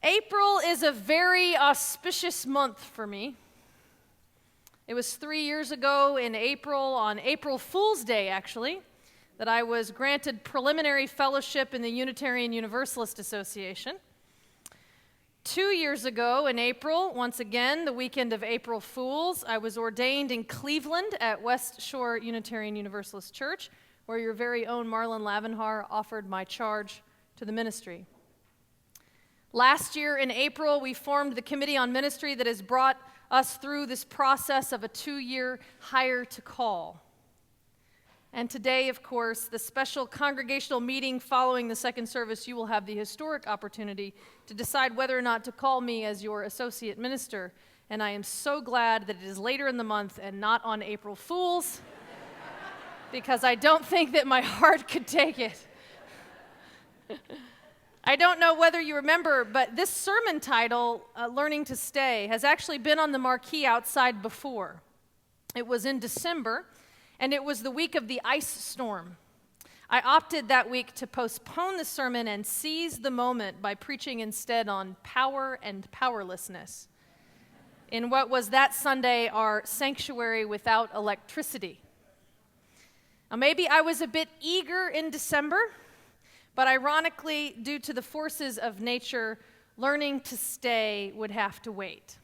April is a very auspicious month for me. It was 3 years ago in April, on April Fool's Day actually, that I was granted preliminary fellowship in the Unitarian Universalist Association. 2 years ago in April, once again, the weekend of April Fools, I was ordained in Cleveland at West Shore Unitarian Universalist Church, where your very own Marlon Lavenhar offered my charge to the ministry. Last year in April, we formed the Committee on Ministry that has brought us through this process of a 2-year hire to call. And today, of course, the special congregational meeting following the second service, you will have the historic opportunity to decide whether or not to call me as your associate minister. And I am so glad that it is later in the month and not on April Fools, because I don't think that my heart could take it. I don't know whether you remember, but this sermon title, Learning to Stay, has actually been on the marquee outside before. It was in December, and it was the week of the ice storm. I opted that week to postpone the sermon and seize the moment by preaching instead on power and powerlessness in what was that Sunday our sanctuary without electricity. Now, maybe I was a bit eager in December, but ironically, due to the forces of nature, learning to stay would have to wait.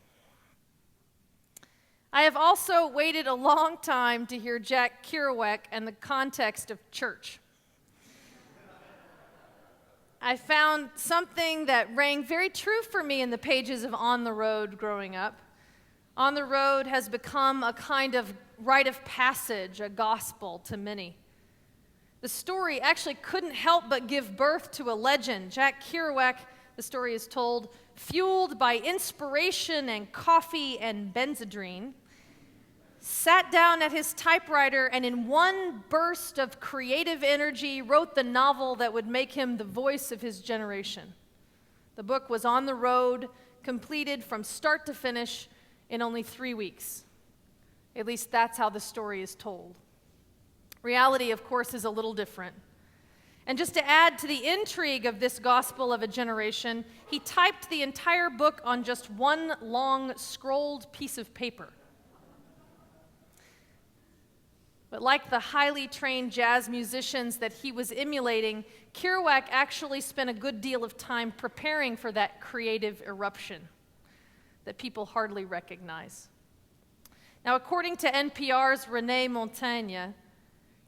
I have also waited a long time to hear Jack Kerouac and the context of church. I found something that rang very true for me in the pages of On the Road growing up. On the Road has become a kind of rite of passage, a gospel to many. The story actually couldn't help but give birth to a legend. Jack Kerouac, the story is told, fueled by inspiration and coffee and Benzedrine, sat down at his typewriter and in one burst of creative energy wrote the novel that would make him the voice of his generation. The book was On the Road, completed from start to finish in only 3 weeks. At least that's how the story is told. Reality, of course, is a little different. And just to add to the intrigue of this gospel of a generation, he typed the entire book on just one long scrolled piece of paper. But like the highly trained jazz musicians that he was emulating, Kerouac actually spent a good deal of time preparing for that creative eruption that people hardly recognize. Now, according to NPR's Renee Montagne,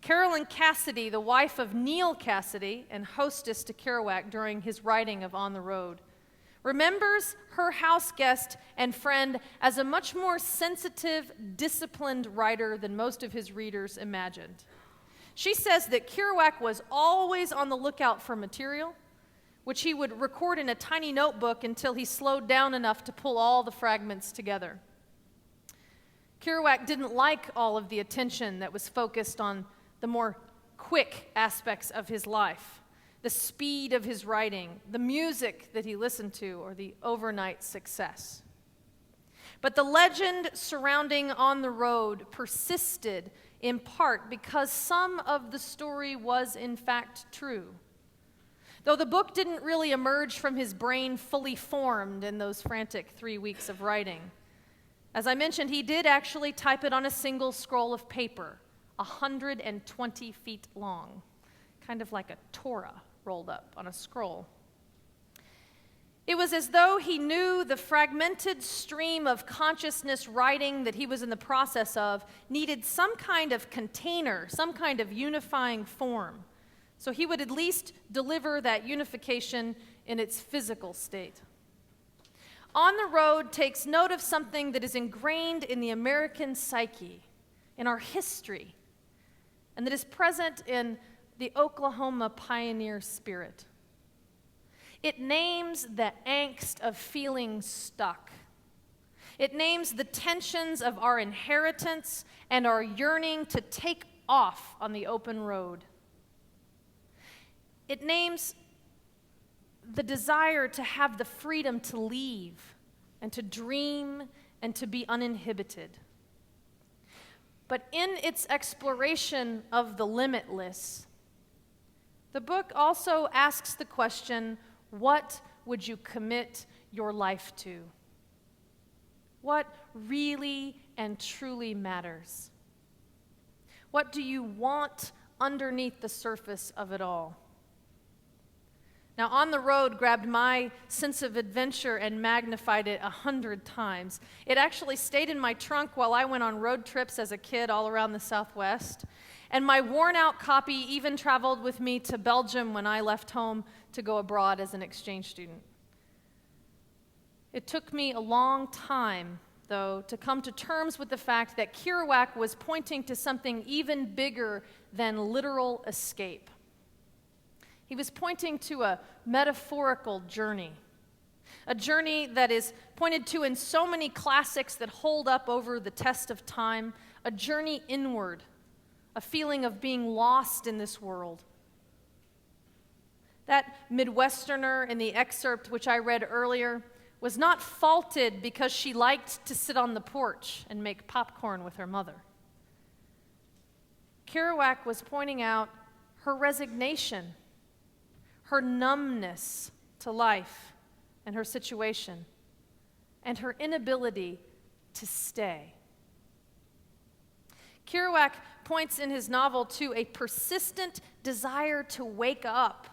Carolyn Cassidy, the wife of Neil Cassidy and hostess to Kerouac during his writing of On the Road, remembers her house guest and friend as a much more sensitive, disciplined writer than most of his readers imagined. She says that Kerouac was always on the lookout for material, which he would record in a tiny notebook until he slowed down enough to pull all the fragments together. Kerouac didn't like all of the attention that was focused on the more quick aspects of his life, the speed of his writing, the music that he listened to, or the overnight success. But the legend surrounding On the Road persisted in part because some of the story was in fact true. Though the book didn't really emerge from his brain fully formed in those frantic 3 weeks of writing. As I mentioned, he did actually type it on a single scroll of paper, 120 feet long, kind of like a Torah rolled up on a scroll. It was as though he knew the fragmented stream of consciousness writing that he was in the process of needed some kind of container, some kind of unifying form. So he would at least deliver that unification in its physical state. On the Road takes note of something that is ingrained in the American psyche, in our history, and that is present in the Oklahoma pioneer spirit. It names the angst of feeling stuck. It names the tensions of our inheritance and our yearning to take off on the open road. It names the desire to have the freedom to leave and to dream and to be uninhibited. But in its exploration of the limitless, the book also asks the question, what would you commit your life to? What really and truly matters? What do you want underneath the surface of it all? Now, On the Road grabbed my sense of adventure and magnified it 100 times. It actually stayed in my trunk while I went on road trips as a kid all around the Southwest. And my worn-out copy even traveled with me to Belgium when I left home to go abroad as an exchange student. It took me a long time, though, to come to terms with the fact that Kerouac was pointing to something even bigger than literal escape. He was pointing to a metaphorical journey, a journey that is pointed to in so many classics that hold up over the test of time, a journey inward, a feeling of being lost in this world. That Midwesterner in the excerpt which I read earlier was not faulted because she liked to sit on the porch and make popcorn with her mother. Kerouac was pointing out her resignation, her numbness to life and her situation, and her inability to stay. Kerouac points in his novel to a persistent desire to wake up,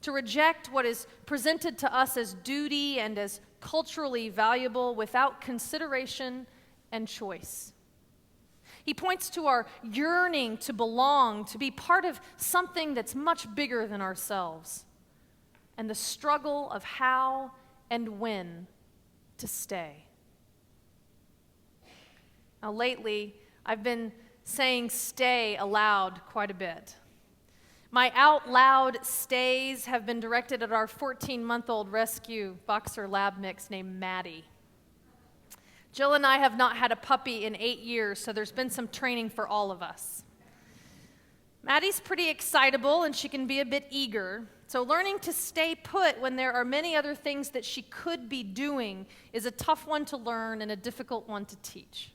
to reject what is presented to us as duty and as culturally valuable without consideration and choice. He points to our yearning to belong, to be part of something that's much bigger than ourselves, and the struggle of how and when to stay. Now, lately, I've been saying stay aloud quite a bit. My out loud stays have been directed at our 14-month-old rescue boxer lab mix named Maddie. Jill and I have not had a puppy in 8 years, so there's been some training for all of us. Maddie's pretty excitable and she can be a bit eager, so learning to stay put when there are many other things that she could be doing is a tough one to learn and a difficult one to teach.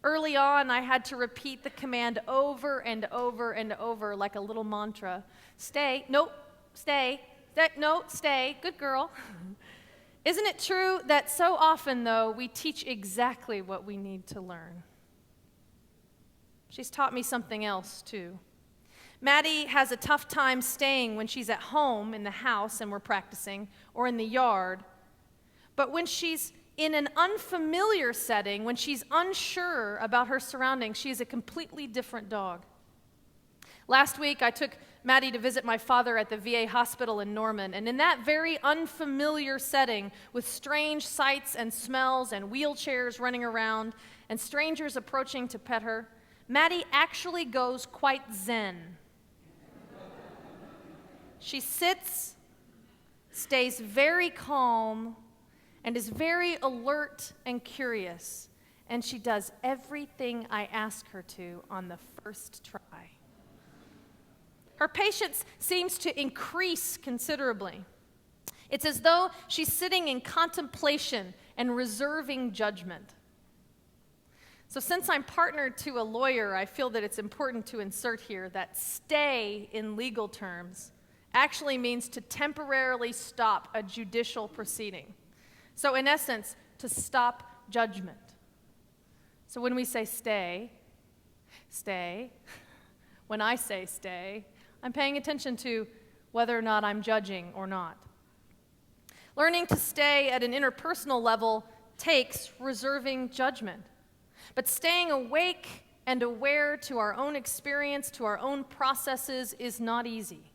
Early on, I had to repeat the command over and over and over like a little mantra. Stay, nope, stay, no, stay, good girl. Isn't it true that so often, though, we teach exactly what we need to learn? She's taught me something else, too. Maddie has a tough time staying when she's at home in the house and we're practicing, or in the yard. But when she's in an unfamiliar setting, when she's unsure about her surroundings, she is a completely different dog. Last week, I took Maddie to visit my father at the VA hospital in Norman, and in that very unfamiliar setting, with strange sights and smells and wheelchairs running around and strangers approaching to pet her, Maddie actually goes quite zen. She sits, stays very calm, and is very alert and curious, and she does everything I ask her to on the first try. Her patience seems to increase considerably. It's as though she's sitting in contemplation and reserving judgment. So since I'm partnered to a lawyer, I feel that it's important to insert here that stay in legal terms actually means to temporarily stop a judicial proceeding. So in essence, to stop judgment. So when we say stay, when I say stay, I'm paying attention to whether or not I'm judging or not. Learning to stay at an interpersonal level takes reserving judgment. But staying awake and aware to our own experience, to our own processes, is not easy.